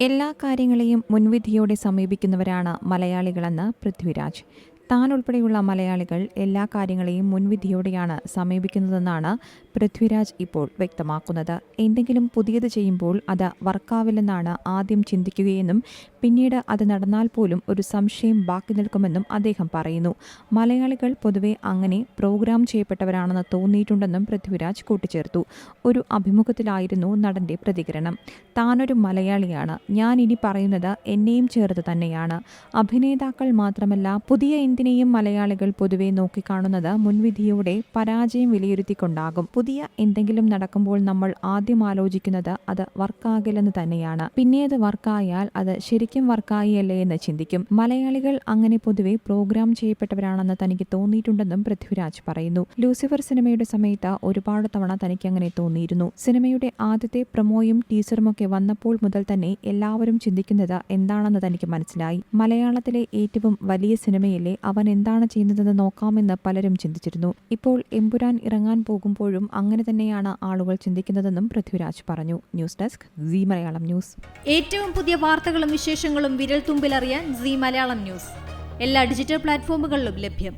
എല്ലാ കാര്യങ്ങളെയും മുൻവിധിയോടെ സമീപിക്കുന്നവരാണ് മലയാളികളെന്ന് പൃഥ്വിരാജ്. താൻ ഉൾപ്പെടെയുള്ള മലയാളികൾ എല്ലാ കാര്യങ്ങളെയും മുൻവിധിയോടെയാണ് സമീപിക്കുന്നതെന്നാണ് പൃഥ്വിരാജ് ഇപ്പോൾ വ്യക്തമാക്കുന്നത്. എന്തെങ്കിലും പുതിയത് ചെയ്യുമ്പോൾ അത് വർക്കാവില്ലെന്നാണ് ആദ്യം ചിന്തിക്കുകയെന്നും പിന്നീട് അത് നടന്നാൽ പോലും ഒരു സംശയം ബാക്കി നിൽക്കുമെന്നും അദ്ദേഹം പറയുന്നു. മലയാളികൾ പൊതുവെ അങ്ങനെ പ്രോഗ്രാം ചെയ്യപ്പെട്ടവരാണെന്ന് തോന്നിയിട്ടുണ്ടെന്നും പൃഥ്വിരാജ് കൂട്ടിച്ചേർത്തു. ഒരു അഭിമുഖത്തിലായിരുന്നു നടന്റെ പ്രതികരണം. താനൊരു മലയാളിയാണ്, ഞാൻ ഇനി പറയുന്നത് എന്നെയും ചേർത്ത് തന്നെയാണ്. അഭിനേതാക്കൾ മാത്രമല്ല, പുതിയ എന്തിനേയും മലയാളികൾ പൊതുവെ നോക്കിക്കാണുന്നത് മുൻവിധിയോടെ പരാജയം വിലയിരുത്തിക്കൊണ്ടാകും. പുതിയ എന്തെങ്കിലും നടക്കുമ്പോൾ നമ്മൾ ആദ്യം ആലോചിക്കുന്നത് അത് വർക്കാകില്ലെന്ന് തന്നെയാണ്. പിന്നെ അത് വർക്കായാൽ അത് ശരിക്കും വർക്കായിയല്ലേ എന്ന് ചിന്തിക്കും. മലയാളികൾ അങ്ങനെ പൊതുവെ പ്രോഗ്രാം ചെയ്യപ്പെട്ടവരാണെന്ന് തനിക്ക് തോന്നിയിട്ടുണ്ടെന്നും പൃഥ്വിരാജ് പറയുന്നു. ലൂസിഫർ സിനിമയുടെ സമയത്ത് ഒരുപാട് തവണ തനിക്ക് അങ്ങനെ തോന്നിയിരുന്നു. സിനിമയുടെ ആദ്യത്തെ പ്രൊമോയും ടീസറുമൊക്കെ വന്നപ്പോൾ മുതൽ തന്നെ എല്ലാവരും ചിന്തിക്കുന്നത് എന്താണെന്ന് തനിക്ക് മനസ്സിലായി. മലയാളത്തിലെ ഏറ്റവും വലിയ സിനിമയിലെ അവൻ എന്താണ് ചെയ്യുന്നതെന്ന് നോക്കാമെന്ന് പലരും ചിന്തിച്ചിരുന്നു. ഇപ്പോൾ എമ്പുരാൻ ഇറങ്ങാൻ പോകുമ്പോഴും അങ്ങനെ തന്നെയാണ് ആളുകൾ ചിന്തിക്കുന്നതെന്നും പൃഥ്വിരാജ് പറഞ്ഞു. News desk Zee Malayalam news. ഏറ്റവും പുതിയ വാർത്തകളും വിശേഷങ്ങളും വിരൽ തുമ്പിലറിയാൻ സീ മലയാളം ന്യൂസ് എല്ലാ ഡിജിറ്റൽ പ്ലാറ്റ്ഫോമുകളിലും ലഭ്യം.